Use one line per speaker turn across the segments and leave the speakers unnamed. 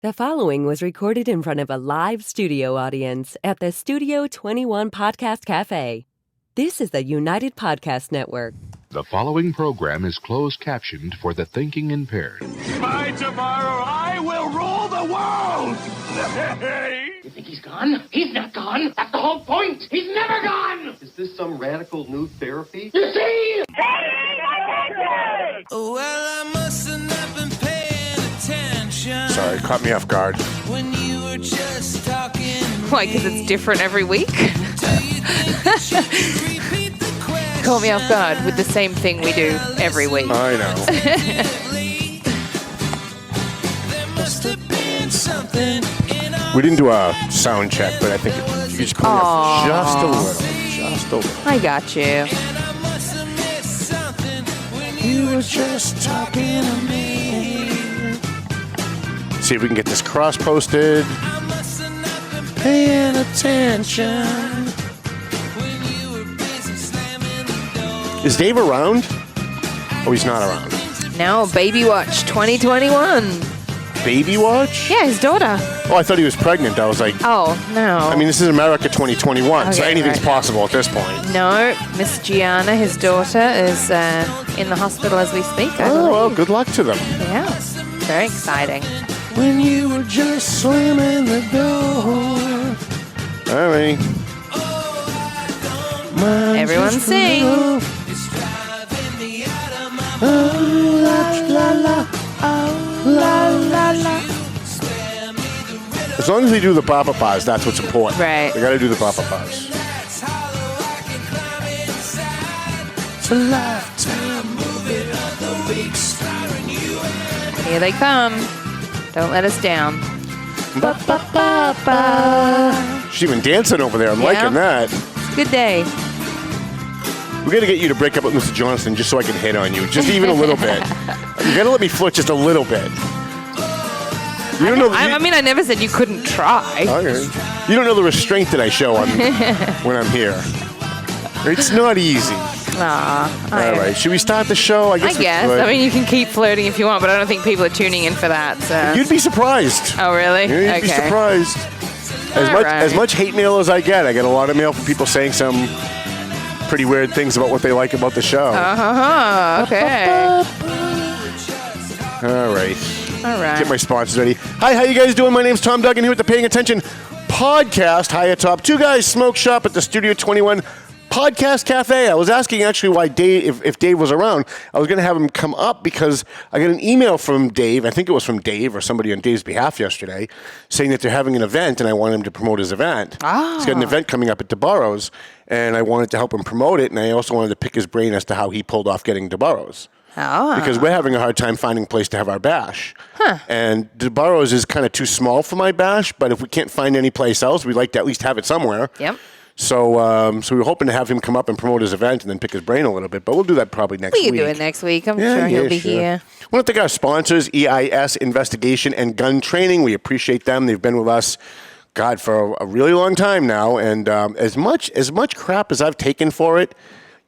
The following was recorded in front of a live studio audience at the Studio 21 Podcast Cafe. This is the United Podcast Network.
The following program is closed captioned for the thinking impaired.
By tomorrow, I will rule the world!
You think he's gone? He's not gone. That's the whole point. He's never gone.
Is this some radical new therapy?
You see?
Well, I must have not been paying attention.
Sorry, caught me off guard.
When you were just talking.
Why, because it's different every week? Caught me off guard with the same thing we do every week.
I know. We didn't do a sound check, but I think you just call me up just a little. Just a little.
I got you.
You were just talking to me. See if we can get this cross-posted. Paying attention. Is Dave around? Oh, he's not around.
Now, Baby Watch 2021.
Baby watch?
Yeah, his daughter.
Oh, I thought he was pregnant. I was like,
Oh, no.
I mean, this is America 2021, so
Okay,
anything's
right.
possible at this point.
No, Miss Gianna, his daughter, is in the hospital as we speak, I
Oh, well,
believe.
good luck to them.
Yeah, very exciting.
When you were just slamming the door. All right.
Everyone sing.
As long as they do the Papa Paws, that's what's important.
Right.
They got to do the Papa Paws. It's a lifetime movie of the week starring you.
Here they come. Don't let us down.
She's even dancing over there. I'm
Yeah.
liking that.
Good day.
We got to get you to break up with Mr. Johnson just so I can hit on you, just even a little bit. You got to let me flirt just a little bit. You don't know.
I mean, I never said you couldn't try.
Okay. You don't know the restraint that I show on when I'm here. It's not easy.
Aw,
All right. Should we start the show?
I
we
guess.
could.
I mean, you can keep flirting if you want, but I don't think people are tuning in for that. So.
You'd be surprised.
Oh, really?
You'd be surprised. As much hate mail as I get a lot of mail from people saying some pretty weird things about what they like about the show.
Okay.
All right.
All right.
Get my sponsors ready. Hi, how you guys doing? My name's Tom Duggan here with the Paying Attention Podcast. High atop Two Guys Smoke Shop at the Studio 21 Podcast Cafe. I was asking actually why Dave, if Dave was around. I was going to have him come up because I got an email from Dave. I think it was from Dave or somebody on Dave's behalf yesterday saying that they're having an event and I want him to promote his event. He's got an event coming up at DeBarros and I wanted to help him promote it, and I also wanted to pick his brain as to how he pulled off getting DeBarros. Because we're having a hard time finding a place to have our bash. And DeBarros is kind of too small for my bash, but if we can't find any place else, we'd like to at least have it somewhere.
Yep.
So we were hoping to have him come up and promote his event and then pick his brain a little bit, but we'll do that probably next week.
We can do it next week. I'm sure he'll be here.
I want to thank our sponsors, EIS Investigation and Gun Training. We appreciate them. They've been with us, God, for a really long time now. And as much crap as I've taken for it,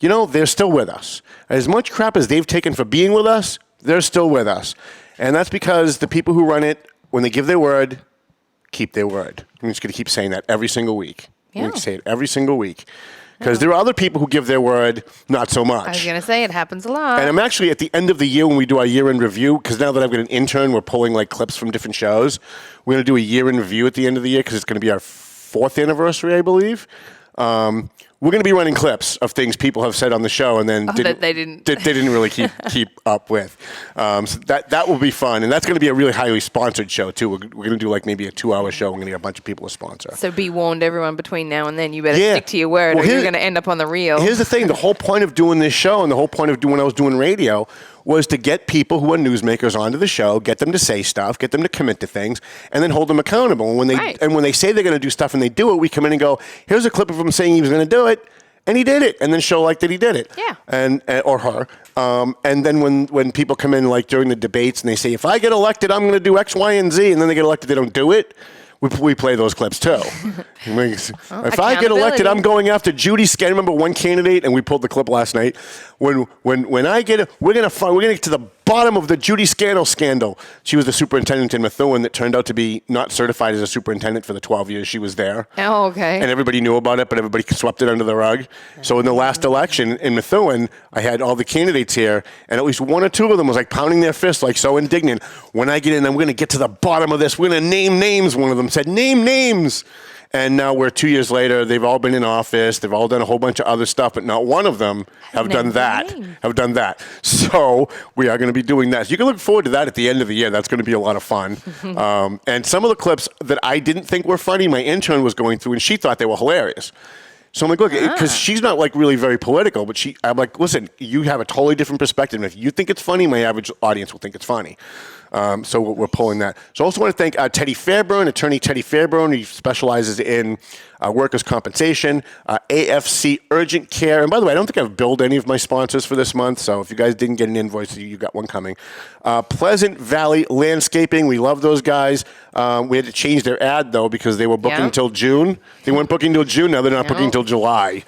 you know, they're still with us. As much crap as they've taken for being with us, they're still with us. And that's because the people who run it, when they give their word, keep their word. I'm just going to keep saying that every single week. I'm going to say it every single week. Because there are other people who give their word not so much.
I was going to say, it happens a lot.
And I'm actually, at the end of the year when we do our year-end review, because now that I've got an intern, we're pulling like clips from different shows. We're going to do a year-end review at the end of the year because it's going to be our 4th anniversary, I believe. We're going to be running clips of things people have said on the show and then
they didn't
really keep up with. So that will be fun. And that's going to be a really highly sponsored show, too. We're going to do like maybe a 2-hour show. We're going to get a bunch of people to sponsor.
So be warned, everyone, between now and then. You better stick to your word or you're going to end up on the reel.
Here's the thing. The whole point of doing this show and the whole point of when I was doing radio was to get people who are newsmakers onto the show, get them to say stuff, get them to commit to things, and then hold them accountable. And when they say they're going to do stuff and they do it, we come in and go, here's a clip of him saying he was going to do it, and he did it, and then show like that he did it.
Yeah.
And or her. And then when people come in like during the debates and they say, if I get elected, I'm going to do X, Y, and Z, and then they get elected, they don't do it. We play those clips too. If I get elected, I'm going after Judy Scan. Remember one candidate, and we pulled the clip last night. When I get, we're gonna get to the bottom of the Judy Scannell scandal. She was the superintendent in Methuen that turned out to be not certified as a superintendent for the 12 years she was there.
Oh, okay.
And everybody knew about it, but everybody swept it under the rug. So in the last election in Methuen, I had all the candidates here, and at least one or two of them was like pounding their fists, like so indignant. When I get in, I'm going to get to the bottom of this. We're going to name names. One of them said, name names. And now we're 2 years later. They've all been in office. They've all done a whole bunch of other stuff, but not one of them have done that. So we are going to be doing that. So you can look forward to that at the end of the year. That's going to be a lot of fun. And some of the clips that I didn't think were funny, my intern was going through, and she thought they were hilarious. So I'm like, look, because she's not like really very political, but I'm like, listen, you have a totally different perspective. And if you think it's funny, my average audience will think it's funny. So we're pulling that. So I also want to thank Teddy Fairburn, attorney Teddy Fairburn. He specializes in workers' compensation, AFC Urgent Care. And by the way, I don't think I've billed any of my sponsors for this month. So if you guys didn't get an invoice, you got one coming. Pleasant Valley Landscaping. We love those guys. We had to change their ad, though, because they were booking until June. They weren't booking until June. Now they're not booking until July.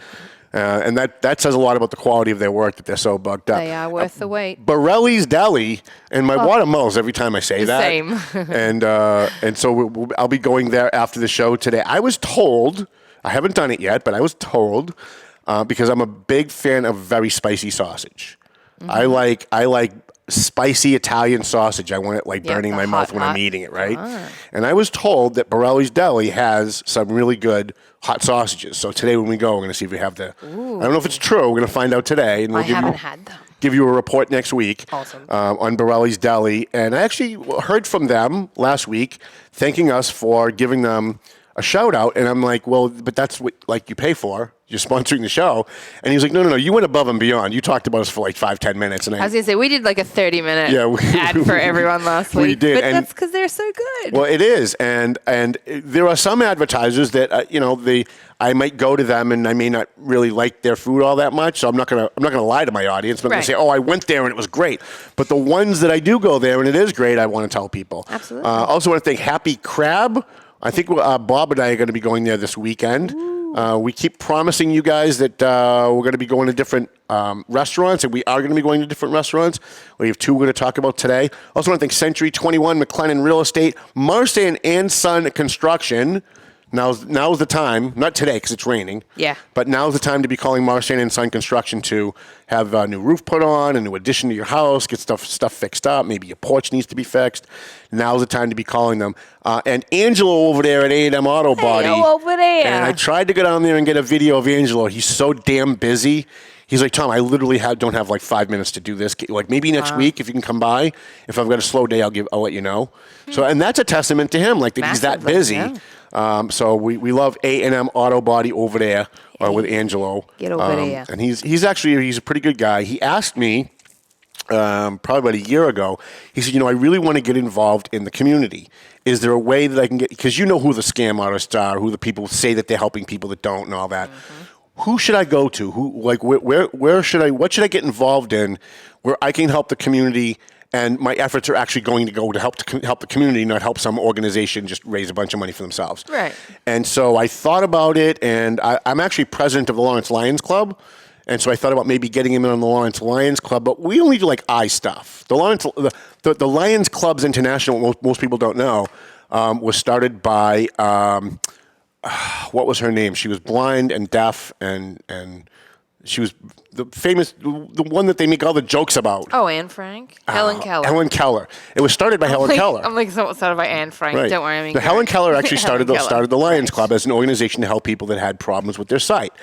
And that says a lot about the quality of their work, that they're so bugged up.
They are worth the wait.
Borelli's Deli, and my water mows every time I say that.
Same.
and so I'll be going there after the show today. I was told, I haven't done it yet, but I was told, because I'm a big fan of very spicy sausage. I like spicy Italian sausage. I want it like burning my mouth when I'm eating it, right? And I was told that Borelli's Deli has some really good hot sausages. So today when we go, we're going to see if we have the... I don't know if it's true. We're going to find out today. And
I haven't had them.
Give you a report next week.
Awesome.
On Borelli's Deli. And I actually heard from them last week thanking us for giving them a shout out. And I'm like, well, but that's what like you pay for. You're sponsoring the show. And he was like, no, you went above and beyond. You talked about us for like 5-10 minutes. And
I was going to say, we did like a 30-minute ad for everyone last week.
We did.
But that's because they're so good.
Well, it is. And there are some advertisers that, I might go to them and I may not really like their food all that much. So I'm not going to lie to my audience. I'm not going to say, oh, I went there and it was great. But the ones that I do go there and it is great, I want to tell people.
Absolutely.
Also want to thank Happy Crab. I think Bob and I are going to be going there this weekend. We keep promising you guys that we're going to be going to different restaurants, and we are going to be going to different restaurants. We have two we're going to talk about today. Also want to thank Century 21, McLennan Real Estate, Marsan and Son Construction. Now's the time, not today because it's raining.
Yeah.
But now's the time to be calling Marsan and Son Construction to have a new roof put on, a new addition to your house, get stuff fixed up. Maybe your porch needs to be fixed. Now's the time to be calling them. And Angelo over there at A&M Auto Body.
Hey, over there.
And I tried to go down there and get a video of Angelo. He's so damn busy. He's like, Tom, I literally don't have like 5 minutes to do this. Like maybe next week if you can come by. If I've got a slow day, I'll let you know. So, and that's a testament to him, like that he's that busy. Yeah. So we love A&M Auto Body over there with Angelo.
Get over there.
And he's a pretty good guy. He asked me probably about a year ago. He said, I really want to get involved in the community. Is there a way that I can get? Because you know who the scam artists are, who the people say that they're helping people that don't, and all that. Mm-hmm. Who should I go to? Where should I? What should I get involved in, where I can help the community? And my efforts are actually going to go to help the community, not help some organization just raise a bunch of money for themselves.
Right.
And so I thought about it, and I'm actually president of the Lawrence Lions Club. And so I thought about maybe getting him in on the Lawrence Lions Club, but we only do like eye stuff. The Lions Clubs International, most people don't know, was started by what was her name? She was blind and deaf, and she was the one that they make all the jokes about.
Oh, Anne Frank? Helen Keller.
Helen Keller. It was started by Helen Keller.
I'm like, so started by Anne Frank.
Right.
Don't worry.
The Helen Keller actually started the Lions Club as an organization to help people that had problems with their sight.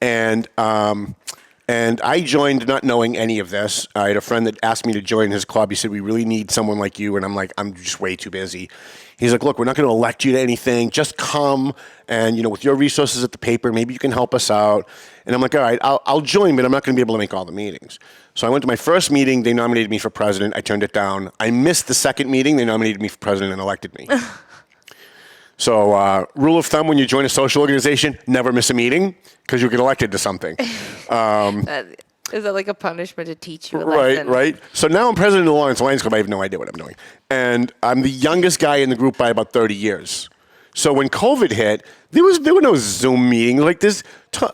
And I joined not knowing any of this. I had a friend that asked me to join his club. He said, we really need someone like you. And I'm like, I'm just way too busy. He's like, look, we're not going to elect you to anything. Just come and, with your resources at the paper, maybe you can help us out. And I'm like, all right, I'll join, but I'm not going to be able to make all the meetings. So I went to my first meeting. They nominated me for president. I turned it down. I missed the second meeting. They nominated me for president and elected me. So rule of thumb, when you join a social organization, never miss a meeting because you get elected to something.
Is that like a punishment to teach you a lesson?
Right. So now I'm president of the Lawrence Lions Club. I have no idea what I'm doing. And I'm the youngest guy in the group by about 30 years. So when COVID hit, there were no Zoom meetings like this.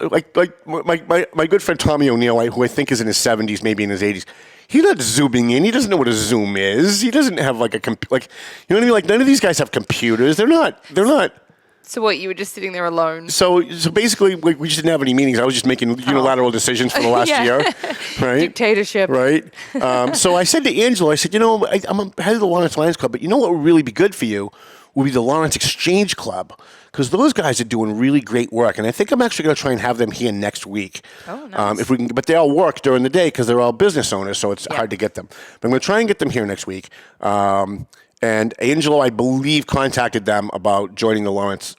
Like my good friend Tommy O'Neill, who I think is in his 70s, maybe in his 80s, He's not zooming in. He doesn't know what a Zoom is. He doesn't have like a you know what I mean? Like none of these guys have computers. They're not.
So what? You were just sitting there alone?
So basically, we just didn't have any meetings. I was just making unilateral decisions for the last year, right?
Dictatorship,
right? So I said to Angelo, I said, I'm head of the Lawrence Lions Club, but you know what would really be good for you would be the Lawrence Exchange Club, because those guys are doing really great work, and I think I'm actually going to try and have them here next week.
Oh, nice.
If we can, but they all work during the day because they're all business owners, so it's hard to get them. But I'm going to try and get them here next week. And Angelo, I believe, contacted them about joining the Lawrence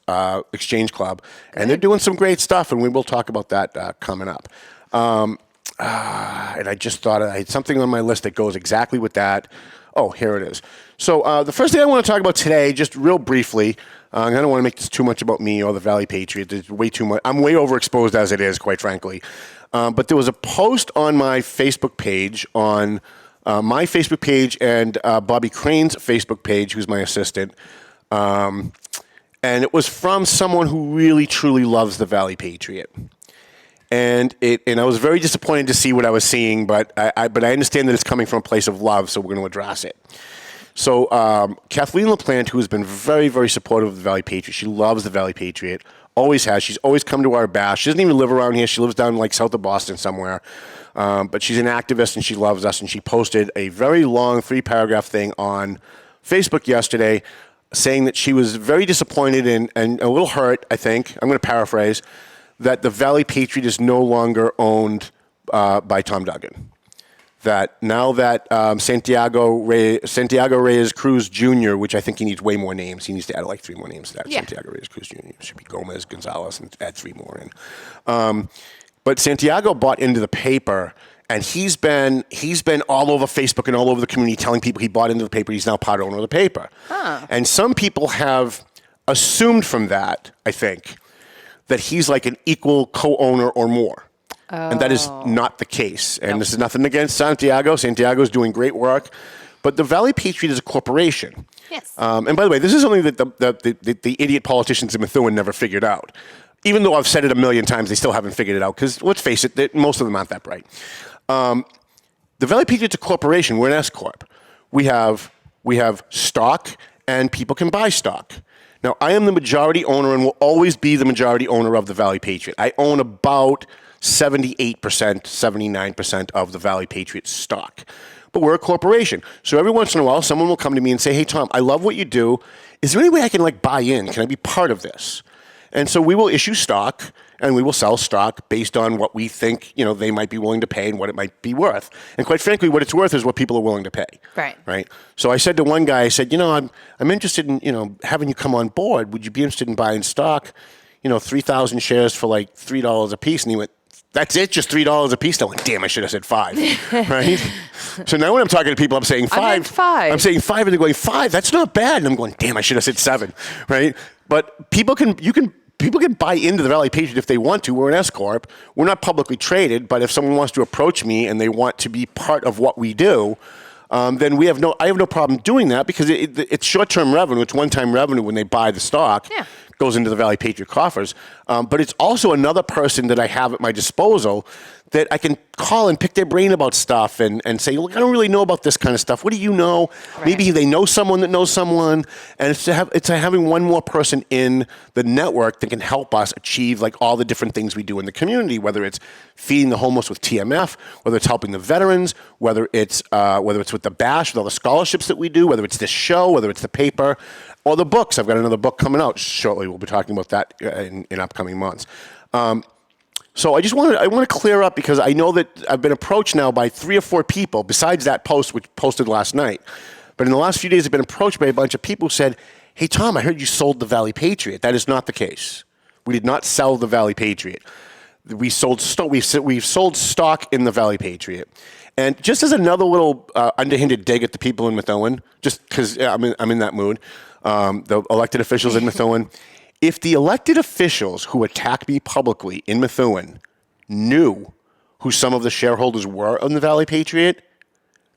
Exchange Club, and they're doing some great stuff, and we will talk about that coming up. And I just thought I had something on my list that goes exactly with that. Oh, here it is. So the first thing I want to talk about today, just real briefly, I don't want to make this too much about me or the Valley Patriot. There's way too much. I'm way overexposed as it is, quite frankly. But there was a post on my Facebook page, on my Facebook page and Bobby Crane's Facebook page, who's my assistant. And it was from someone who really, truly loves the Valley Patriot. And I was very disappointed to see what I was seeing, but I understand that it's coming from a place of love, so we're going to address it. So Kathleen LaPlante, who has been very, very supportive of the Valley Patriot, she loves the Valley Patriot, always has. She's always come to our bash. She doesn't even live around here. She lives down like south of Boston somewhere. But she's an activist and she loves us. And she posted a very long 3-paragraph thing on Facebook yesterday saying that she was very disappointed and a little hurt, I think. I'm going to paraphrase, that the Valley Patriot is no longer owned by Tom Duggan. That now that Santiago Reyes Cruz Jr., which I think he needs way more names. He needs to add like 3 more names to that. Yeah. Santiago Reyes Cruz Jr. It should be Gomez, Gonzalez, and add 3 more in. But Santiago bought into the paper, and he's been all over Facebook and all over the community telling people he bought into the paper. He's now part owner of the paper. Huh. And some people have assumed from that, I think, that he's like an equal co-owner or more. Oh. And that is not the case. And This is nothing against Santiago. Santiago's doing great work. But the Valley Patriot is a corporation. Yes. And by the way, this is something that the idiot politicians in Methuen never figured out. Even though I've said it a million times, they still haven't figured it out. Because let's face it, most of them aren't that bright. The Valley Patriot's a corporation. We're an S Corp. We have stock, and people can buy stock. Now, I am the majority owner and will always be the majority owner of the Valley Patriot. I own about 78%, 79% of the Valley Patriot stock. But we're a corporation. So every once in a while, someone will come to me and say, hey, Tom, I love what you do. Is there any way I can buy in? Can I be part of this? And so we will issue stock and we will sell stock based on what we think, they might be willing to pay and what it might be worth. And quite frankly, what it's worth is what people are willing to pay. Right. Right. So I said to one guy, I said, I'm interested in, having you come on board. Would you be interested in buying stock? 3,000 shares for like $3 a piece. And he went, that's it? Just $3 a piece? I went, damn, I should have said 5. Right? So now when I'm talking to people, I'm saying 5. I'm saying 5 and they're going, 5? That's not bad. And I'm going, damn, I should have said 7. Right? But people can buy into the Valley Patriot if they want to. We're an S Corp. We're not publicly traded, but if someone wants to approach me and they want to be part of what we do, then I have no problem doing that because it's short-term revenue. It's one-time revenue when they buy the stock. Yeah. Goes into the Valley Patriot coffers. But it's also another person that I have at my disposal that I can call and pick their brain about stuff and say, look, I don't really know about this kind of stuff. What do you know? Right. Maybe they know someone that knows someone. And it's having one more person in the network that can help us achieve all the different things we do in the community, whether it's feeding the homeless with TMF, whether it's helping the veterans, whether it's with the BASH, with all the scholarships that we do, whether it's this show, whether it's the paper, or the books. I've got another book coming out shortly. We'll be talking about that in upcoming months. So I want to clear up because I know that I've been approached now by 3 or 4 people besides that post which posted last night. But in the last few days, I've been approached by a bunch of people who said, hey, Tom, I heard you sold the Valley Patriot. That is not the case. We did not sell the Valley Patriot. We've sold stock in the Valley Patriot. And just as another little underhanded dig at the people in Methuen, just because I'm in that mood, the elected officials in Methuen, if the elected officials who attack me publicly in Methuen knew who some of the shareholders were on the Valley Patriot,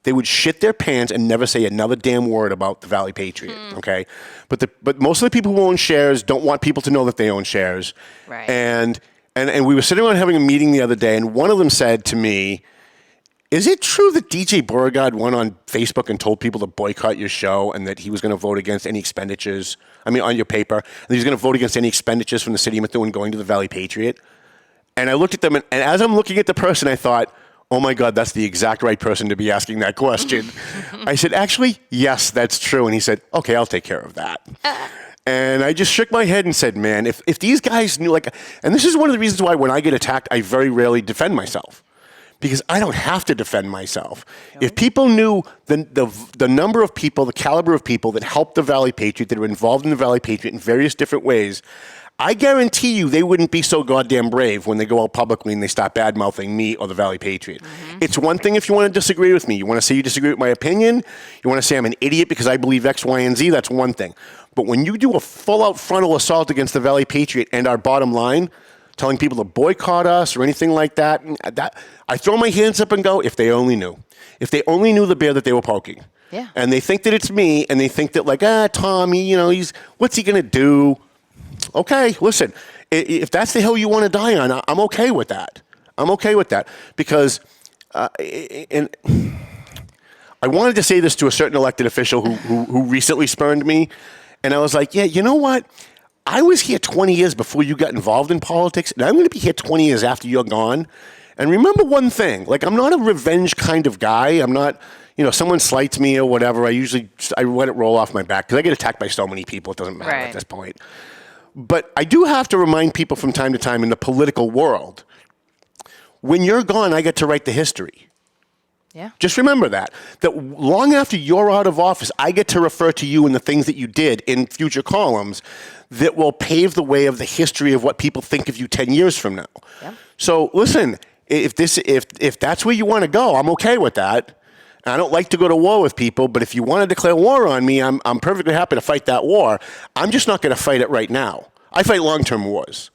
they would shit their pants and never say another damn word about the Valley Patriot, okay? But most of the people who own shares don't want people to know that they own shares. Right. And we were sitting around having a meeting the other day, and one of them said to me, Is it true that DJ Beauregard went on Facebook and told people to boycott your show and that he was going to vote against any expenditures, on your paper, and he was going to vote against any expenditures from the city of Methuen going to the Valley Patriot? And I looked at them, and as I'm looking at the person, I thought, oh my God, that's the exact right person to be asking that question. I said, actually, yes, that's true. And he said, okay, I'll take care of that. And I just shook my head and said, man, if these guys knew, and this is one of the reasons why when I get attacked, I very rarely defend myself. Because I don't have to defend myself. Okay. If people knew the number of people, the caliber of people that helped the Valley Patriot, that were involved in the Valley Patriot in various different ways, I guarantee you they wouldn't be so goddamn brave when they go out publicly and they start bad-mouthing me or the Valley Patriot. Mm-hmm. It's one thing if you want to disagree with me. You want to say you disagree with my opinion. You want to say I'm an idiot because I believe X, Y, and Z. That's one thing. But when you do a full-out frontal assault against the Valley Patriot and our bottom line, telling people to boycott us or anything like that, I throw my hands up and go, if they only knew. If they only knew the bear that they were poking.
Yeah.
And they think that it's me, and they think that Tommy, what's he going to do? Okay, listen, if that's the hill you want to die on, I'm okay with that. I'm okay with that. Because, and I wanted to say this to a certain elected official who recently spurned me, and I was like, yeah, you know what? I was here 20 years before you got involved in politics, and I'm going to be here 20 years after you're gone. And remember one thing, I'm not a revenge kind of guy. I'm not, someone slights me or whatever. I let it roll off my back because I get attacked by so many people. It doesn't matter at this point. But I do have to remind people from time to time in the political world, when you're gone, I get to write the history.
Yeah.
Just remember that long after you're out of office, I get to refer to you and the things that you did in future columns that will pave the way of the history of what people think of you 10 years from now. Yeah. So listen, if that's where you want to go, I'm okay with that. I don't like to go to war with people, but if you want to declare war on me, I'm perfectly happy to fight that war. I'm just not going to fight it right now. I fight long-term wars.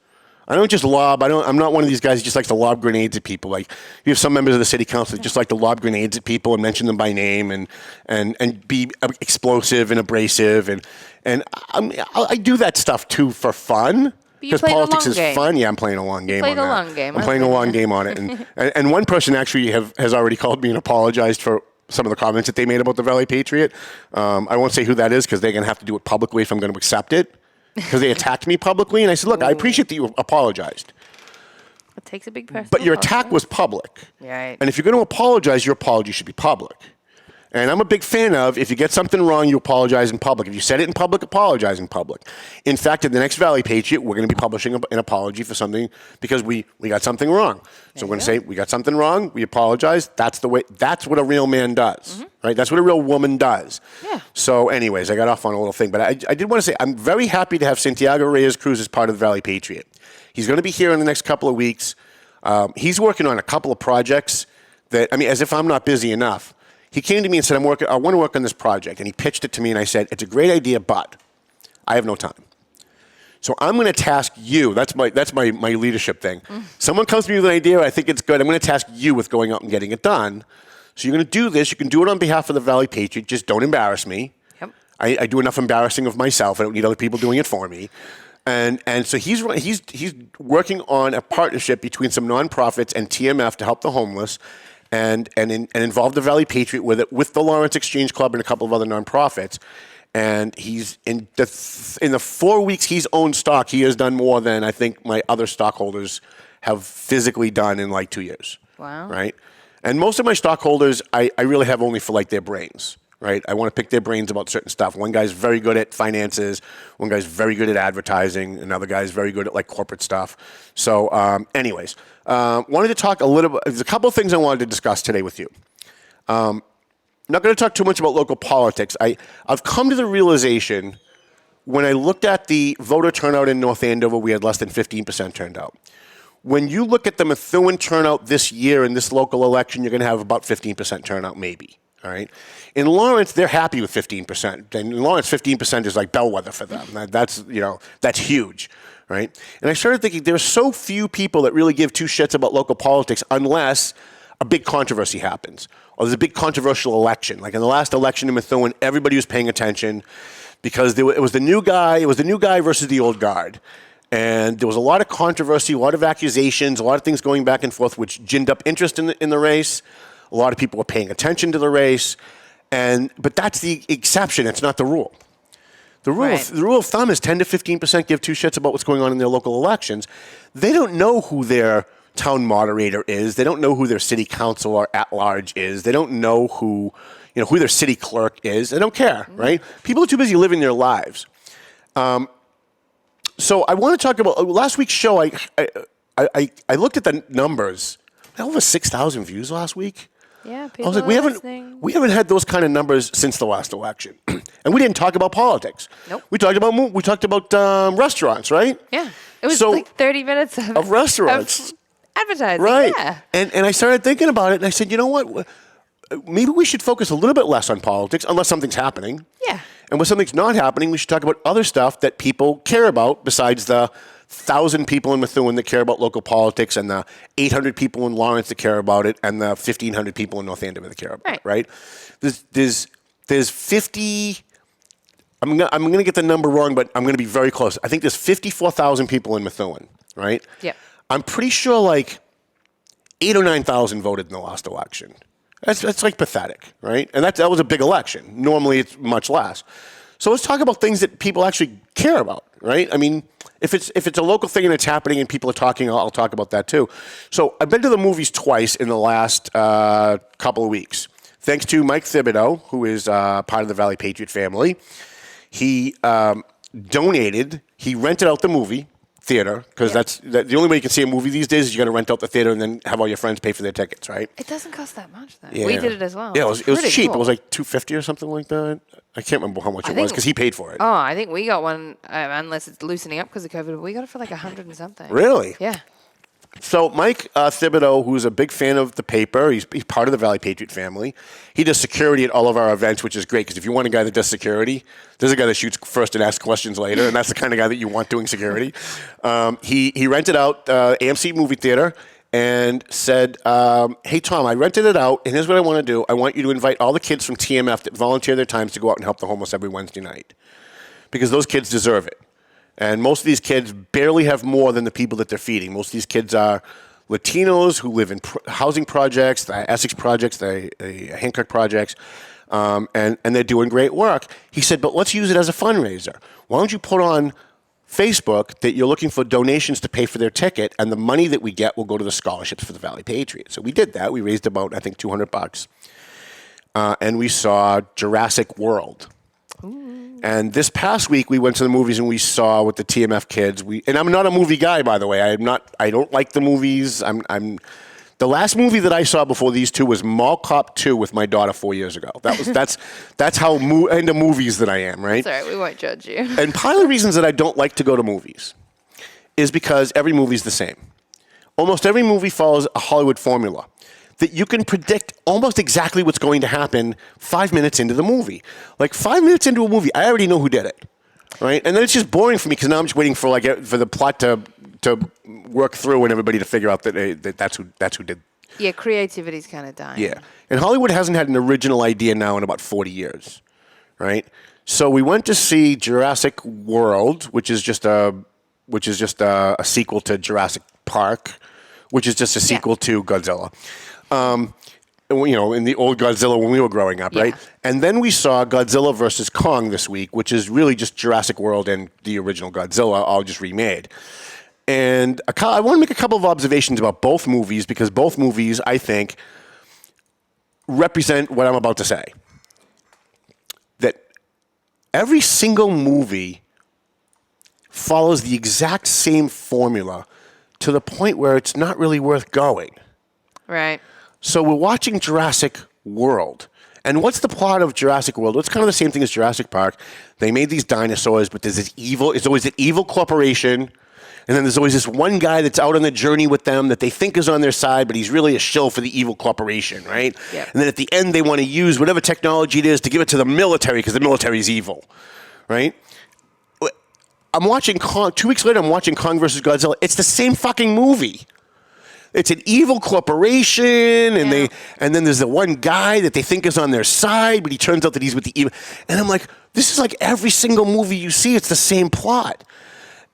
I don't just lob. I'm not one of these guys who just likes to lob grenades at people. Like you have some members of the city council that just like to lob grenades at people and mention them by name and be explosive and abrasive and I do that stuff too for fun because politics is fun. Yeah, I'm playing a long game on that. I'm playing a long game on it. And one person actually has already called me and apologized for some of the comments that they made about the Valley Patriot. I won't say who that is because they're going to have to do it publicly if I'm going to accept it. Because they attacked me publicly, and I said, look, I appreciate that you apologized.
It takes a big person.
But your attack was public.
Right.
And if you're going to apologize, your apology should be public. And I'm a big fan of, if you get something wrong, you apologize in public. If you said it in public, apologize in public. In fact, in the next Valley Patriot, we're going to be publishing an apology for something because we got something wrong. So we're going to say, we got something wrong, we apologize. That's the way. That's what a real man does, right? That's what a real woman does.
Yeah.
So anyways, I got off on a little thing. But I did want to say, I'm very happy to have Santiago Reyes Cruz as part of the Valley Patriot. He's going to be here in the next couple of weeks. He's working on a couple of projects that, as if I'm not busy enough. He came to me and said, I want to work on this project. And he pitched it to me, and I said, it's a great idea, but I have no time. So I'm going to task you. That's my leadership thing. Someone comes to me with an idea, I think it's good. I'm going to task you with going out and getting it done. So you're going to do this. You can do it on behalf of the Valley Patriot. Just don't embarrass me. Yep. I do enough embarrassing of myself. I don't need other people doing it for me. And so he's working on a partnership between some nonprofits and TMF to help the homeless. And involve the Valley Patriot with it, with the Lawrence Exchange Club and a couple of other nonprofits. And he's in the 4 weeks he's owned stock, he has done more than I think my other stockholders have physically done in 2 years.
Wow.
Right? And most of my stockholders, I really have only for their brains. Right? I want to pick their brains about certain stuff. One guy's very good at finances. One guy's very good at advertising. Another guy's very good at corporate stuff. So anyways, wanted to talk a little bit. There's a couple of things I wanted to discuss today with you. Not going to talk too much about local politics. I've come to the realization when I looked at the voter turnout in North Andover, we had less than 15% turned out. When you look at the Methuen turnout this year in this local election, you're going to have about 15% turnout maybe. All right. In Lawrence, they're happy with 15%. And in Lawrence, 15% is like bellwether for them. That's huge, right? And I started thinking there's so few people that really give two shits about local politics unless a big controversy happens or there's a big controversial election. Like in the last election in Methuen, everybody was paying attention because it was the new guy. It was the new guy versus the old guard. And there was a lot of controversy, a lot of accusations, a lot of things going back and forth, which ginned up interest in the race. A A lot of people were paying attention to the race, but that's the exception. It's not the rule. The rule of thumb is 10 to 15% give two shits about what's going on in their local elections. They don't know who their town moderator is. They don't know who their city council or at-large is. They don't know who their city clerk is. They don't care, right? People are too busy living their lives. So I want to talk about last week's show. I looked at the numbers. Over 6,000 views last week.
Yeah, people
I was like,
listening.
we haven't had those kind of numbers since the last election, and we didn't talk about politics.
Nope.
We talked about restaurants, right?
Yeah, it was 30 minutes
of restaurants,
of advertising,
right?
Yeah.
And I started thinking about it, and I said, you know what? Maybe we should focus a little bit less on politics, unless something's happening.
Yeah.
And when something's not happening, we should talk about other stuff that people care about besides the 1,000 people in Methuen that care about local politics and the 800 people in Lawrence that care about it and the 1,500 people in North Andover that care about it, right? There's 50, I'm gonna get the number wrong, but I'm gonna be very close. I think there's 54,000 people in Methuen, right?
Yeah.
I'm pretty sure like 8,000 or 9,000 voted in the last election. That's like pathetic, right? And that was a big election. Normally it's much less. So let's talk about things that people actually care about, right? I mean, if it's a local thing and it's happening and people are talking, I'll talk about that too. So I've been to the movies twice in the last couple of weeks. Thanks to Mike Thibodeau, who is part of the Valley Patriot family. He donated, he rented out the movie theater, because that's the only way you can see a movie these days is you got to rent out the theater and then have all your friends pay for their tickets, right?
It doesn't cost that much, though.
Yeah.
We did it as well.
Yeah, it was cheap.
Cool.
It was like $250 or something like that. I can't remember how much it was because he paid for it.
Oh, I think we got one, unless it's loosening up because of COVID, we got it for like 100 and something.
Really?
Yeah.
So Mike Thibodeau, who's a big fan of the paper, he's part of the Valley Patriot family. He does security at all of our events, which is great because if you want a guy that does security, there's a guy that shoots first and asks questions later, and that's the kind of guy that you want doing security. He rented out AMC movie theater and said, hey, Tom, I rented it out, and here's what I want to do. I want you to invite all the kids from TMF that volunteer their times to go out and help the homeless every Wednesday night because those kids deserve it. And most of these kids barely have more than the people that they're feeding. Most of these kids are Latinos who live in housing projects, the Essex projects, the Hancock projects, and they're doing great work. He said, but let's use it as a fundraiser. Why don't you put on Facebook that you're looking for donations to pay for their ticket, and the money that we get will go to the scholarships for the Valley Patriots. So we did that. We raised about, I think, $200. And we saw Jurassic World. And this past week, we went to the movies and we saw with the TMF kids. And I'm not a movie guy, by the way. I don't like the movies. The last movie that I saw before these two was Mall Cop 2 with my daughter 4 years ago. That's how into movies that I am, right?
Sorry, we won't judge you.
And part of the reasons that I don't like to go to movies is because every movie's the same. Almost every movie follows a Hollywood formula that you can predict almost exactly what's going to happen 5 minutes into the movie. Like 5 minutes into a movie, I already know who did it, right? And then it's just boring for me because now I'm just waiting for the plot to work through and everybody to figure out that's who did.
Yeah, creativity's kind of dying.
Yeah, and Hollywood hasn't had an original idea now in about 40 years, right? So we went to see Jurassic World, which is just a sequel to Jurassic Park, which is just a sequel to Godzilla. In the old Godzilla when we were growing up, right? And then we saw Godzilla versus Kong this week, which is really just Jurassic World and the original Godzilla all just remade. And I want to make a couple of observations about both movies because both movies, I think, represent what I'm about to say. That every single movie follows the exact same formula to the point where it's not really worth going. Right. So we're watching Jurassic World. And what's the plot of Jurassic World? Well, it's kind of the same thing as Jurassic Park. They made these dinosaurs, but there's it's always an evil corporation. And then there's always this one guy that's out on the journey with them that they think is on their side, but he's really a shill for the evil corporation, right? Yep. And then at the end, they want to use whatever technology it is to give it to the military because the military is evil, right? I'm watching Kong. 2 weeks later, I'm watching Kong versus Godzilla. It's the same fucking movie. It's an evil corporation, and then there's the one guy that they think is on their side, but he turns out that he's with the evil. And I'm like, this is like every single movie you see. It's the same plot.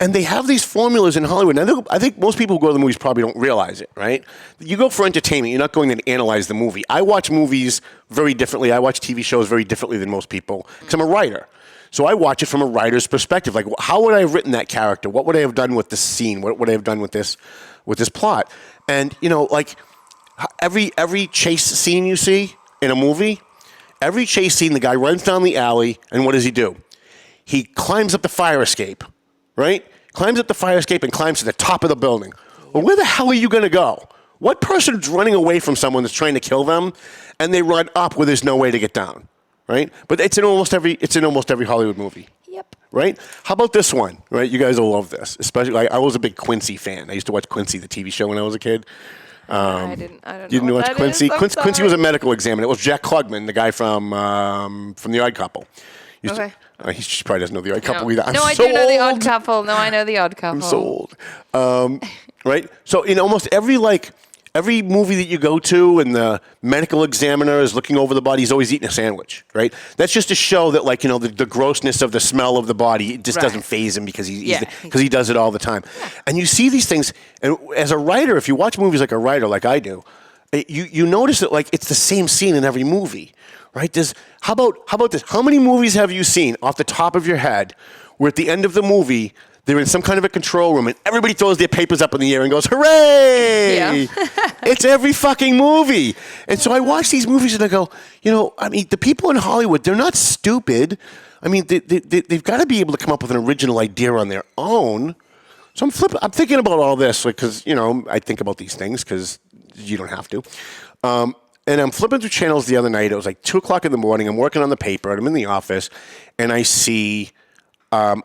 And they have these formulas in Hollywood. And I think most people who go to the movies probably don't realize it, right? You go for entertainment. You're not going to analyze the movie. I watch movies very differently. I watch TV shows very differently than most people because I'm a writer. So I watch it from a writer's perspective. Like, how would I have written that character? What would I have done with this scene? What would I have done with this plot? And, like every chase scene you see in a movie, every chase scene, the guy runs down the alley, and what does he do? He climbs up the fire escape, right? Climbs up the fire escape and climbs to the top of the building. Well, where the hell are you going to go? What person's running away from someone that's trying to kill them, and they run up where there's no way to get down, right? But it's in almost every Hollywood movie.
Yep.
Right? How about this one? Right? You guys will love this. Especially, I was a big Quincy fan. I used to watch Quincy, the TV show, when I was a kid.
I don't know.
You didn't watch Quincy? Quincy was a medical examiner. It was Jack Klugman, the guy from The Odd Couple.
Okay.
He probably doesn't know The Odd Couple either.
I do know The Odd Couple. No, I know The Odd Couple.
I'm so old. Right? So in almost every movie that you go to and the medical examiner is looking over the body, he's always eating a sandwich, right? That's just to show that, the grossness of the smell of the body just doesn't faze him because he does it all the time. Yeah. And you see these things, and as a writer, if you watch movies like a writer, like I do, you notice that it's the same scene in every movie, right? How about this? How many movies have you seen off the top of your head where at the end of the movie they're in some kind of a control room and everybody throws their papers up in the air and goes, hooray! Yeah. It's every fucking movie. And so I watch these movies and I go, the people in Hollywood, they're not stupid. I mean, they've got to be able to come up with an original idea on their own. So I'm thinking about all this because, I think about these things because you don't have to. And I'm flipping through channels the other night. It was like 2 o'clock in the morning. I'm working on the paper and I'm in the office and I see a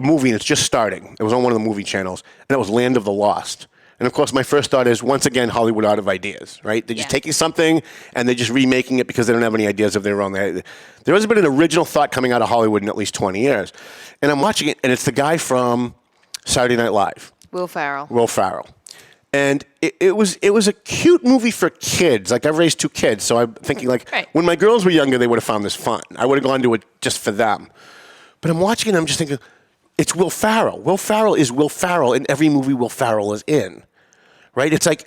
movie and it's just starting. It was on one of the movie channels and it was Land of the Lost. And of course, my first thought is, once again, Hollywood out of ideas, right? They're just taking something and they're just remaking it because they don't have any ideas of their own. There hasn't been an original thought coming out of Hollywood in at least 20 years. And I'm watching it and it's the guy from Saturday Night Live.
Will Ferrell.
And it was a cute movie for kids. Like, I've raised 2 kids, so I'm thinking, when my girls were younger, they would have found this fun. I would have gone to it just for them. But I'm watching it and I'm just thinking, it's Will Ferrell. Will Ferrell is Will Ferrell in every movie Will Ferrell is in, right? Is it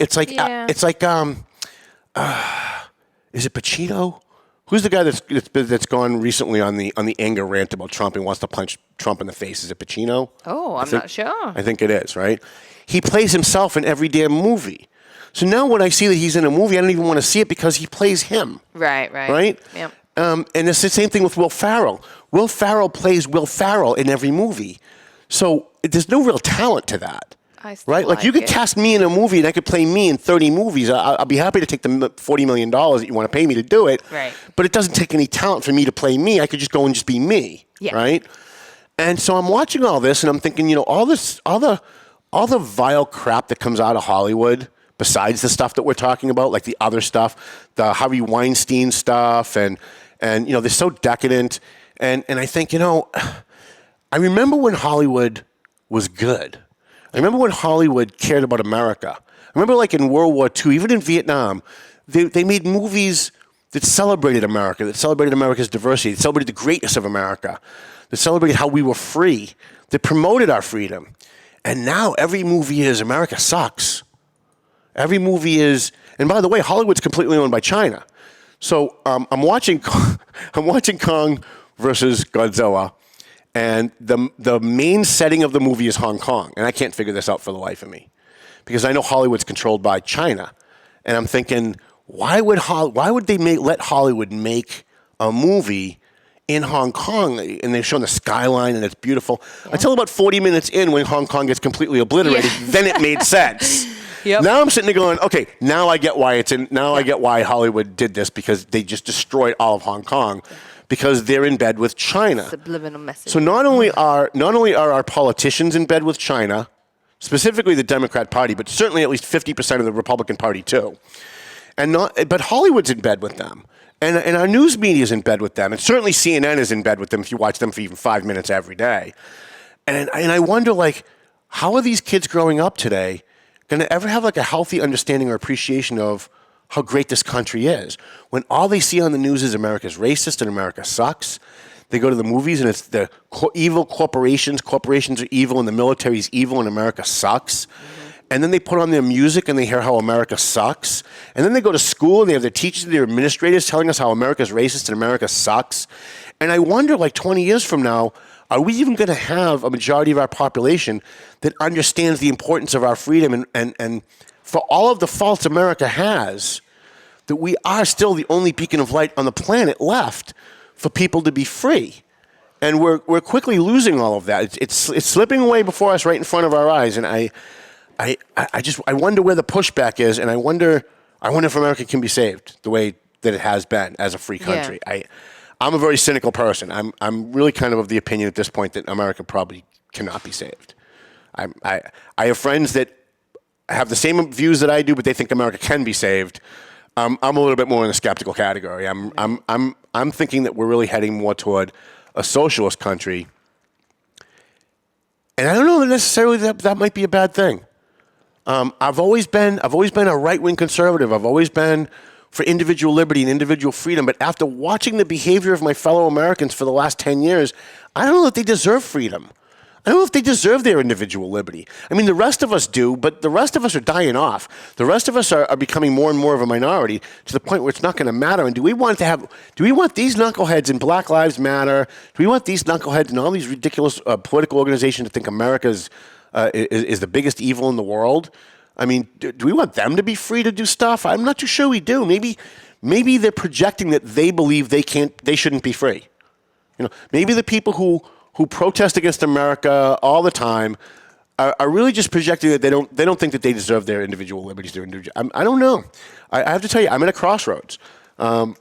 Pacino? Who's the guy that's gone recently on the anger rant about Trump and wants to punch Trump in the face? Is it Pacino?
Oh, I'm not sure.
I think it is, right? He plays himself in every damn movie. So now when I see that he's in a movie, I don't even want to see it because he plays him.
Right.
Yep. And it's the same thing with Will Ferrell. Will Ferrell plays Will Ferrell in every movie. So there's no real talent to that. Right? Like, you could cast me in a movie and I could play me in 30 movies. I'll be happy to take the $40 million that you want to pay me to do it.
Right.
But it doesn't take any talent for me to play me. I could just go and just be me.
Yeah.
Right? And so I'm watching all this and I'm thinking, all the vile crap that comes out of Hollywood, besides the stuff that we're talking about, like the other stuff, the Harvey Weinstein stuff, and they're so decadent. And I think, I remember when Hollywood was good. I remember when Hollywood cared about America. I remember, in World War II, even in Vietnam, they made movies that celebrated America, that celebrated America's diversity, that celebrated the greatness of America, that celebrated how we were free, that promoted our freedom. And now every movie is America sucks. Every movie is, and by the way, Hollywood's completely owned by China. So I'm watching Kong versus Godzilla, and the main setting of the movie is Hong Kong, and I can't figure this out for the life of me, because I know Hollywood's controlled by China, and I'm thinking, why would they let Hollywood make a movie in Hong Kong, and they've shown the skyline and it's beautiful, until about 40 minutes in, when Hong Kong gets completely obliterated, then it made sense.
Yep.
Now I'm sitting there going, okay, now I get why it's in. Now I get why Hollywood did this, because they just destroyed all of Hong Kong, because they're in bed with China.
Subliminal message.
So not only are our politicians in bed with China, specifically the Democrat Party, but certainly at least 50% of the Republican Party too, but Hollywood's in bed with them. And our news media is in bed with them. And certainly CNN is in bed with them if you watch them for even 5 minutes every day. And I wonder, how are these kids growing up today going to ever have, a healthy understanding or appreciation of how great this country is, when all they see on the news is America's racist and America sucks? They go to the movies and it's the evil corporations. Corporations are evil and the military is evil and America sucks. And then they put on their music and they hear how America sucks. And then they go to school and they have their teachers and their administrators telling us how America's racist and America sucks. And I wonder, like 20 years from now, are we even going to have a majority of our population that understands the importance of our freedom and for all of the faults America has, that we are still the only beacon of light on the planet left for people to be free? And we're quickly losing all of that. It's slipping away before us right in front of our eyes. And I wonder where the pushback is, and I wonder if America can be saved the way that it has been as a free country. Yeah. I'm a very cynical person. I'm really kind of the opinion at this point that America probably cannot be saved. I have friends that have the same views that I do, but they think America can be saved. I'm a little bit more in the skeptical category. I'm thinking that we're really heading more toward a socialist country, and I don't know that necessarily that might be a bad thing. I've always been a right-wing conservative. I've always been for individual liberty and individual freedom. But after watching the behavior of my fellow Americans for the last 10 years, I don't know if they deserve freedom. I don't know if they deserve their individual liberty. I mean, the rest of us do, but the rest of us are dying off. The rest of us are becoming more and more of a minority to the point where it's not going to matter. And do we want these knuckleheads in Black Lives Matter? Do we want these knuckleheads and all these ridiculous political organizations to think America is the biggest evil in the world? I mean, do we want them to be free to do stuff? I'm not too sure we do. Maybe they're projecting that they believe they shouldn't be free. Maybe the people who protest against America all the time are really just projecting that they don't think that they deserve their individual liberties. I don't know. I have to tell you, I'm at a crossroads. I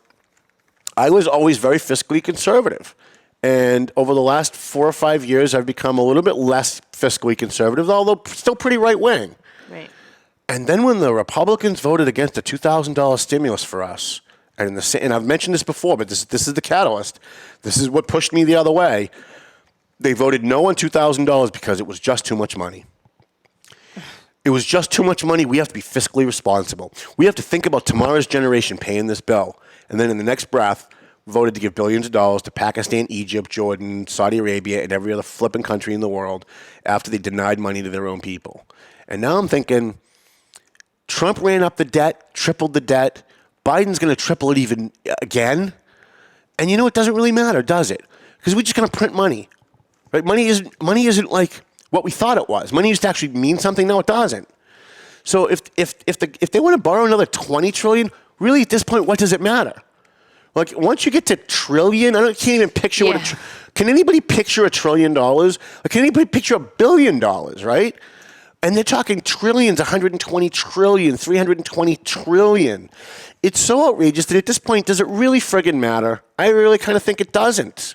was always very fiscally conservative. And over the last 4 or 5 years, I've become a little bit less fiscally conservative, although still pretty right-wing.
Right.
And then when the Republicans voted against a $2,000 stimulus for us, and I've mentioned this before, but this is the catalyst. This is what pushed me the other way. They voted no on $2,000 because it was just too much money. It was just too much money. We have to be fiscally responsible. We have to think about tomorrow's generation paying this bill. And then in the next breath, voted to give billions of dollars to Pakistan, Egypt, Jordan, Saudi Arabia, and every other flipping country in the world after they denied money to their own people. And now I'm thinking, Trump ran up the debt, tripled the debt. Biden's going to triple it even again. And it doesn't really matter, does it? Because we're just going to print money. Right? Money isn't like what we thought it was. Money used to actually mean something. No, it doesn't. So if they want to borrow another $20 trillion, really at this point, what does it matter? Like once you get to trillion, I can't even picture can anybody picture $1 trillion? Like, can anybody picture $1 billion? Right? And they're talking trillions, 120 trillion, 320 trillion. It's so outrageous that at this point, does it really friggin' matter? I really kind of think it doesn't.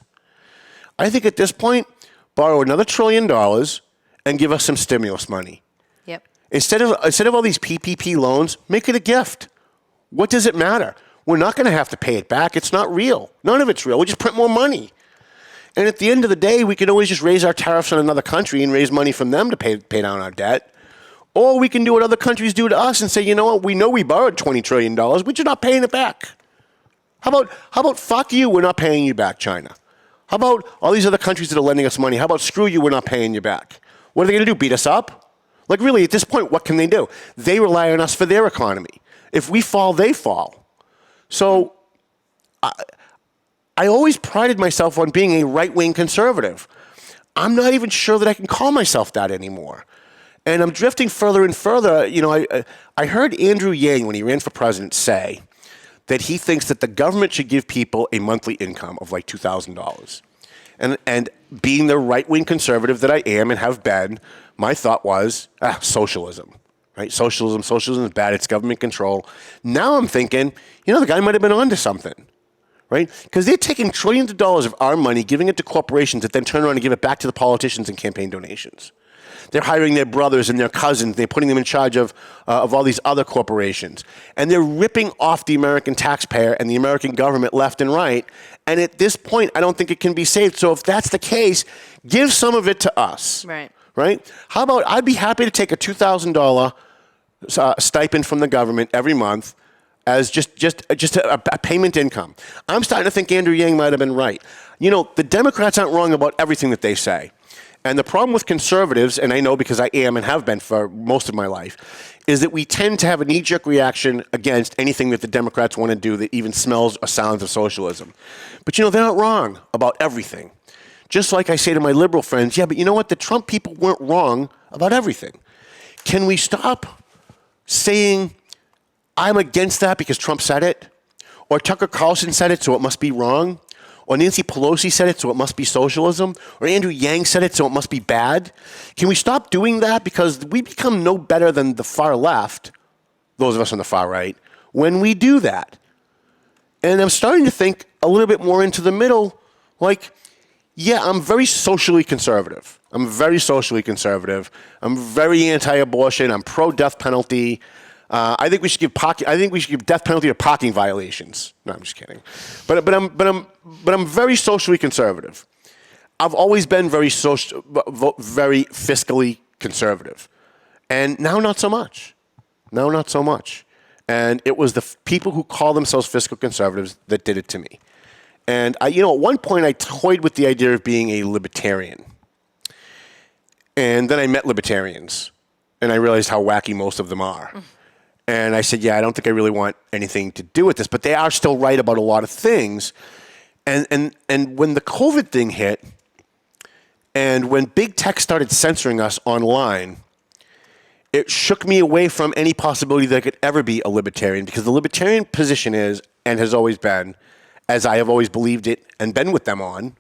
I think at this point, borrow another $1 trillion and give us some stimulus money.
Yep.
Instead of all these PPP loans, make it a gift. What does it matter? We're not going to have to pay it back. It's not real. None of it's real. We just print more money. And at the end of the day, we can always just raise our tariffs on another country and raise money from them to pay down our debt. Or we can do what other countries do to us and say, you know what, we know we borrowed $20 trillion, we're just not paying it back. How about fuck you, we're not paying you back, China? How about all these other countries that are lending us money? How about screw you, we're not paying you back? What are they going to do, beat us up? Like really, at this point, what can they do? They rely on us for their economy. If we fall, they fall. So I always prided myself on being a right-wing conservative. I'm not even sure that I can call myself that anymore. And I'm drifting further and further. I heard Andrew Yang, when he ran for president, say that he thinks that the government should give people a monthly income of like $2,000. And being the right-wing conservative that I am and have been, my thought was, socialism. Right? Socialism is bad. It's government control. Now I'm thinking, the guy might have been onto something. Right? Because they're taking trillions of dollars of our money, giving it to corporations that then turn around and give it back to the politicians in campaign donations. They're hiring their brothers and their cousins. They're putting them in charge of all these other corporations. And they're ripping off the American taxpayer and the American government left and right. And at this point, I don't think it can be saved. So if that's the case, give some of it to us.
Right.
Right? How about I'd be happy to take a $2,000 stipend from the government every month as just a payment income. I'm starting to think Andrew Yang might have been right. You know, the Democrats aren't wrong about everything that they say. And the problem with conservatives, and I know because I am and have been for most of my life, is that we tend to have a knee-jerk reaction against anything that the Democrats want to do that even smells or sounds of socialism. But, you know, they're not wrong about everything. Just like I say to my liberal friends, yeah, but you know what? The Trump people weren't wrong about everything. Can we stop saying, I'm against that because Trump said it? Or Tucker Carlson said it, so it must be wrong? Or Nancy Pelosi said it, so it must be socialism? Or Andrew Yang said it, so it must be bad? Can we stop doing that? Because we become no better than the far left, those of us on the far right, when we do that. And I'm starting to think a little bit more into the middle, like, yeah, I'm very socially conservative. I'm very anti-abortion. I'm pro-death penalty. I think we should give death penalty to parking violations. No, I'm just kidding. But I'm very socially conservative. I've always been very fiscally conservative, and now not so much. And it was the people who call themselves fiscal conservatives that did it to me. And at one point I toyed with the idea of being a libertarian, and then I met libertarians, and I realized how wacky most of them are. And I said, yeah, I don't think I really want anything to do with this, but they are still right about a lot of things. And when the COVID thing hit, and when big tech started censoring us online, it shook me away from any possibility that I could ever be a libertarian, because the libertarian position is, and has always been, as I have always believed it and been with them on,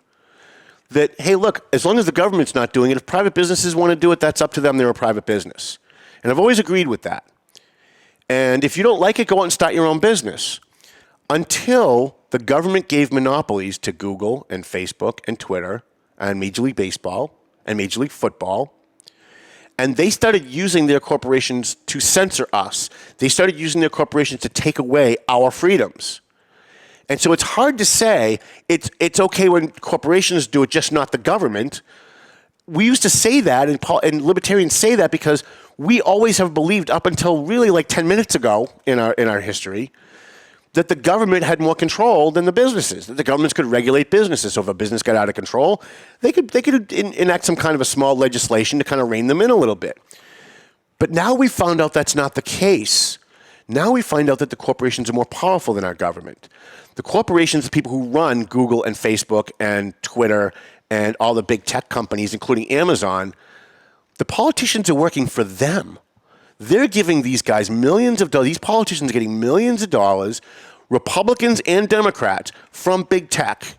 that, hey, look, as long as the government's not doing it, if private businesses want to do it, that's up to them. They're a private business. And I've always agreed with that. And if you don't like it, go out and start your own business. Until the government gave monopolies to Google and Facebook and Twitter and Major League Baseball and Major League Football. And they started using their corporations to censor us. They started using their corporations to take away our freedoms. And so it's hard to say it's okay when corporations do it, just not the government. We used to say that, and libertarians say that because we always have believed up until really like 10 minutes ago in our history that the government had more control than the businesses, that the governments could regulate businesses. So if a business got out of control, they could enact some kind of a small legislation to kind of rein them in a little bit. But now we found out that's not the case. Now we find out that the corporations are more powerful than our government. The corporations, the people who run Google and Facebook and Twitter and all the big tech companies, including Amazon, the politicians are working for them. They're giving these guys millions of dollars. These politicians are getting millions of dollars, Republicans and Democrats, from big tech,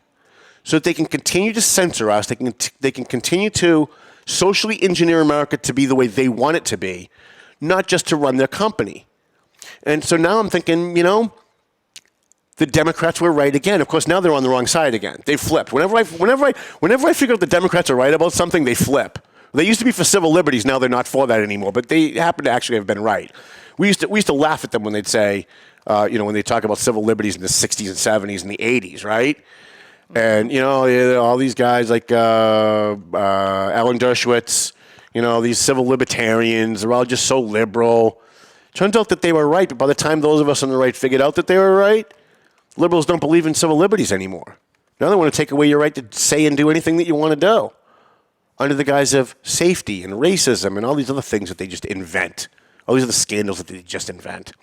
so that they can continue to censor us. They can continue to socially engineer America to be the way they want it to be, not just to run their company. And so now I'm thinking, the Democrats were right again. Of course, now they're on the wrong side again. They flipped. Whenever I figure out the Democrats are right about something, they flip. They used to be for civil liberties. Now they're not for that anymore. But they happen to actually have been right. We used to laugh at them when they'd say, when they talk about civil liberties in the 60s and 70s and the 80s, right? And all these guys like Alan Dershowitz, these civil libertarians, they're all just so liberal. Turns out that they were right, but by the time those of us on the right figured out that they were right, liberals don't believe in civil liberties anymore. Now they want to take away your right to say and do anything that you want to do, under the guise of safety and racism and all these other things that they just invent. All these other scandals that they just invent.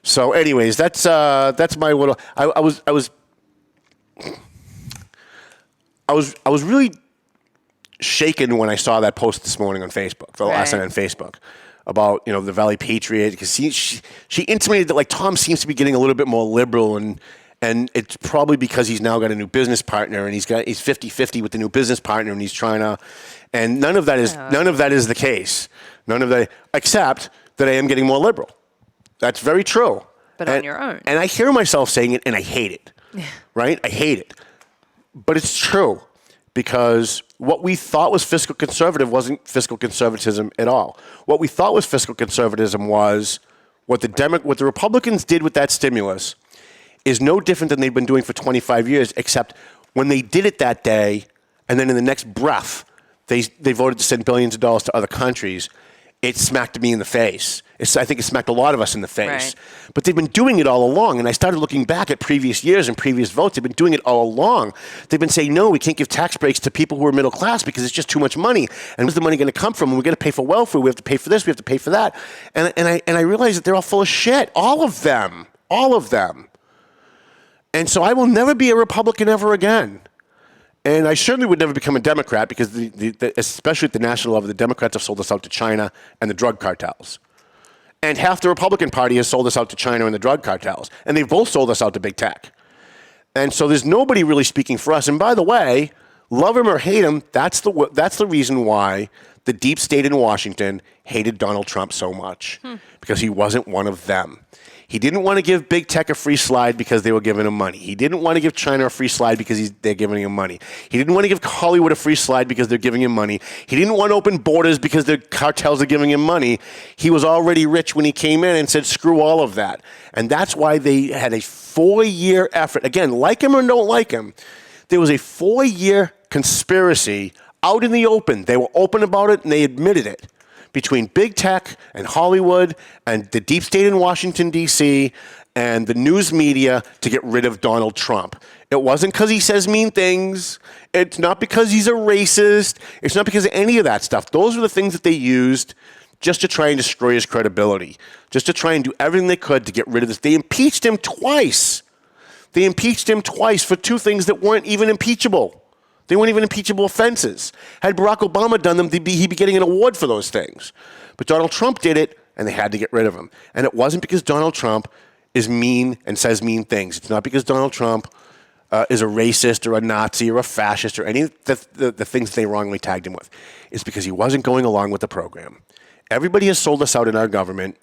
So, anyways, that's my little. I was really shaken when I saw that post this morning on Facebook, the last night on Facebook, about the Valley Patriot, because she intimated that like Tom seems to be getting a little bit more liberal, and it's probably because he's now got a new business partner, and he's 50-50 with the new business partner, and he's trying to, and none of that is the case. None of that, except that I am getting more liberal. That's very true.
But on your own. And
I hear myself saying it, and I hate it. Right? I hate it. But it's true, because what we thought was fiscal conservative wasn't fiscal conservatism at all. What we thought was fiscal conservatism was what the Republicans did with that stimulus is no different than they've been doing for 25 years, except when they did it that day, and then in the next breath, they voted to send billions of dollars to other countries, it smacked me in the face. I think it smacked a lot of us in the face.
Right.
But they've been doing it all along. And I started looking back at previous years and previous votes. They've been doing it all along. They've been saying, no, we can't give tax breaks to people who are middle class because it's just too much money. And where's the money going to come from? And we're going to pay for welfare. We have to pay for this. We have to pay for that. And I realized that they're all full of shit. All of them. All of them. And so I will never be a Republican ever again. And I certainly would never become a Democrat because, especially at the national level, the Democrats have sold us out to China and the drug cartels. And half the Republican Party has sold us out to China and the drug cartels. And they've both sold us out to big tech. And so there's nobody really speaking for us. And by the way, love him or hate him, that's the reason why the deep state in Washington hated Donald Trump so much. Because he wasn't one of them. He didn't want to give big tech a free slide because they were giving him money. He didn't want to give China a free slide because they're giving him money. He didn't want to give Hollywood a free slide because they're giving him money. He didn't want to open borders because the cartels are giving him money. He was already rich when he came in and said, screw all of that. And that's why they had a 4-year effort. Again, like him or don't like him, there was a 4-year conspiracy out in the open. They were open about it and they admitted it. Between big tech and Hollywood and the deep state in Washington, D.C., and the news media to get rid of Donald Trump. It wasn't because he says mean things. It's not because he's a racist. It's not because of any of that stuff. Those were the things that they used just to try and destroy his credibility, just to try and do everything they could to get rid of this. They impeached him twice. They impeached him twice for 2 things that weren't even impeachable. They weren't even impeachable offenses. Had Barack Obama done them, he'd be getting an award for those things. But Donald Trump did it, and they had to get rid of him. And it wasn't because Donald Trump is mean and says mean things. It's not because Donald Trump is a racist or a Nazi or a fascist or any of the things they wrongly tagged him with. It's because he wasn't going along with the program. Everybody has sold us out in our government.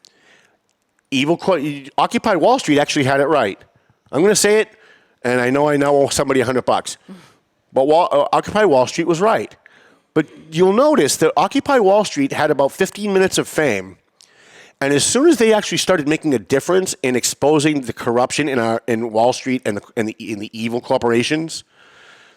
Occupy Wall Street actually had it right. I'm going to say it, and I know owe somebody $100. But Occupy Wall Street was right. But you'll notice that Occupy Wall Street had about 15 minutes of fame. And as soon as they actually started making a difference in exposing the corruption in Wall Street and in the evil corporations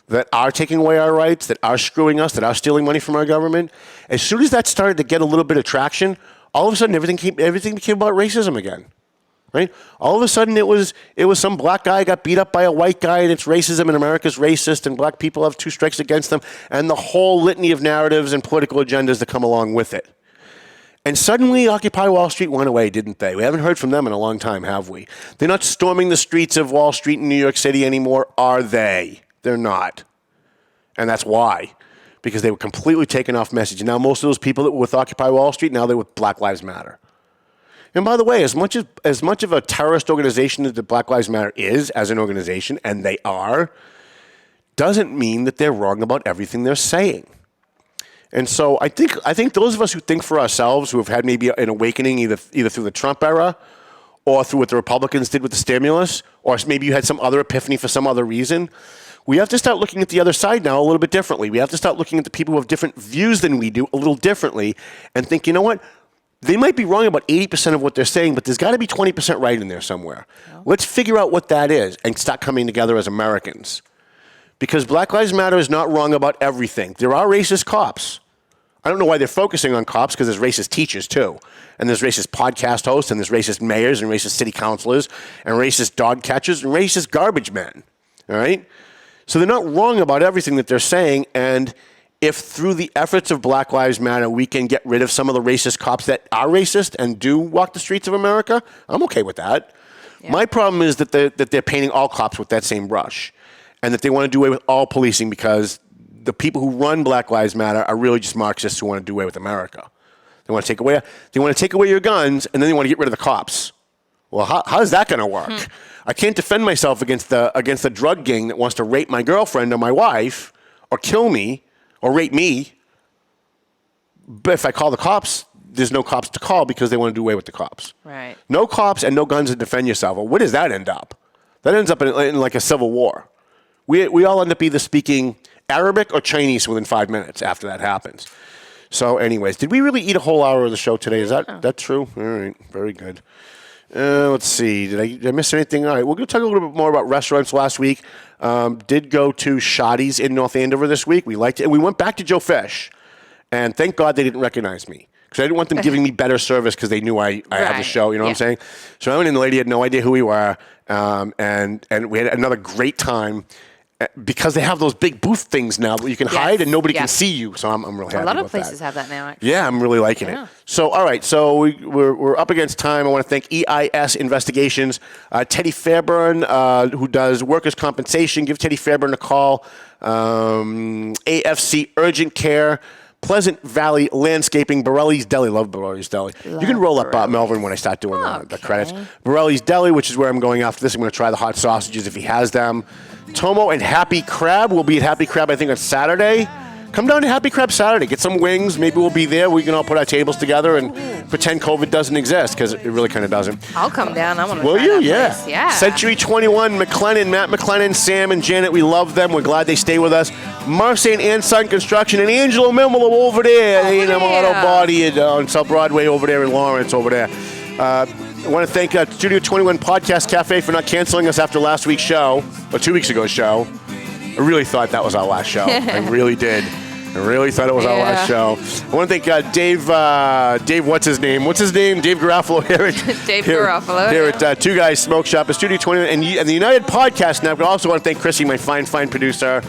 that are taking away our rights, that are screwing us, that are stealing money from our government, as soon as that started to get a little bit of traction, all of a sudden everything became about racism again. Right? All of a sudden, it was some black guy got beat up by a white guy, and it's racism, and America's racist, and black people have 2 strikes against them, and the whole litany of narratives and political agendas that come along with it. And suddenly, Occupy Wall Street went away, didn't they? We haven't heard from them in a long time, have we? They're not storming the streets of Wall Street in New York City anymore, are they? They're not. And that's why. Because they were completely taken off message. And now most of those people that were with Occupy Wall Street, now they're with Black Lives Matter. And by the way, as much of a terrorist organization that the Black Lives Matter is as an organization, and they are, doesn't mean that they're wrong about everything they're saying. And so I think those of us who think for ourselves, who have had maybe an awakening either through the Trump era or through what the Republicans did with the stimulus, or maybe you had some other epiphany for some other reason, we have to start looking at the other side now a little bit differently. We have to start looking at the people who have different views than we do a little differently and think, you know what? They might be wrong about 80% of what they're saying, but there's got to be 20% right in there somewhere. Oh. Let's figure out what that is and start coming together as Americans. Because Black Lives Matter is not wrong about everything. There are racist cops. I don't know why they're focusing on cops, because there's racist teachers too. And there's racist podcast hosts, and there's racist mayors, and racist city councilors, and racist dog catchers, and racist garbage men. All right? So they're not wrong about everything that they're saying, and if through the efforts of Black Lives Matter we can get rid of some of the racist cops that are racist and do walk the streets of America, I'm okay with that. Yeah. My problem is that they're painting all cops with that same brush, and that they want to do away with all policing because the people who run Black Lives Matter are really just Marxists who want to do away with America. They want to take away your guns, and then they want to get rid of the cops. Well, how is that going to work? I can't defend myself against the drug gang that wants to rape my girlfriend or my wife or kill me or rape me. But if I call the cops, there's no cops to call because they want to do away with the cops.
Right.
No cops and no guns to defend yourself. Well, where does that end up? That ends up in like a civil war. We all end up either speaking Arabic or Chinese within 5 minutes after that happens. So anyways, did we really eat a whole hour of the show today? Is that true? All right. Very good. Let's see. Did I miss anything? All right. We're going to talk a little bit more about restaurants last week. Did go to Shoddy's in North Andover this week. We liked it. And we went back to Joe Fish. And thank God they didn't recognize me. because I didn't want them giving me better service because they knew I have the show. You know what I'm saying? So I went in, the lady had no idea who we were, and we had another great time. Because they have those big booth things now that you can hide and nobody can see you. So I'm really happy.
A lot of
with
places
that.
have that now, actually.
Yeah, I'm really liking it. So, all right. So we're up against time. I want to thank EIS Investigations. Teddy Fairburn, who does workers' compensation. Give Teddy Fairburn a call. AFC Urgent Care. Pleasant Valley Landscaping, Borelli's Deli. Love Borelli's Deli. You can roll up Melvin when I start doing the credits. Borelli's Deli, which is where I'm going after this. I'm going to try the hot sausages if he has them. Tomo and Happy Crab. We'll be at Happy Crab, I think, on Saturday. Come down to Happy Crab Saturday. Get some wings. Maybe we'll be there. We can all put our tables together and pretend COVID doesn't exist, because it really kind of doesn't.
I'll come down. I want to
Will
try
you?
that place. Yeah.
Century 21, McLennan, Matt McLennan, Sam and Janet. We love them. We're glad they stay with us. Marseille and Son Construction and Angelo Mimolo over there. A&M Auto Body on South Broadway over there in Lawrence over there. I want to thank Studio 21 Podcast Cafe for not canceling us after last week's show, or 2 weeks ago's show. I really thought that was our last show. I really did. I really thought it was our last show. I want to thank Dave, what's his name? Dave Garofalo here at here at Two Guys Smoke Shop at Studio 21 and the United Podcast Network. I also want to thank Chrissy, my fine producer.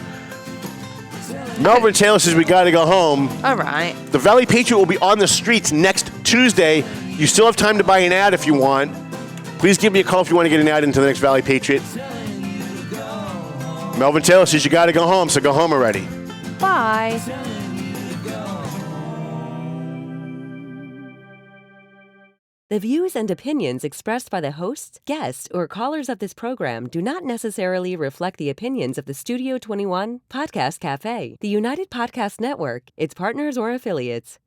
Melvin Taylor says we got to go home.
All right.
The Valley Patriot will be on the streets next Tuesday. You still have time to buy an ad if you want. Please give me a call if you want to get an ad into the next Valley Patriot. Melvin Taylor says you got to go home, so go home already.
Bye.
The views and opinions expressed by the hosts, guests, or callers of this program do not necessarily reflect the opinions of the Studio 21 Podcast Cafe, the United Podcast Network, its partners, or affiliates.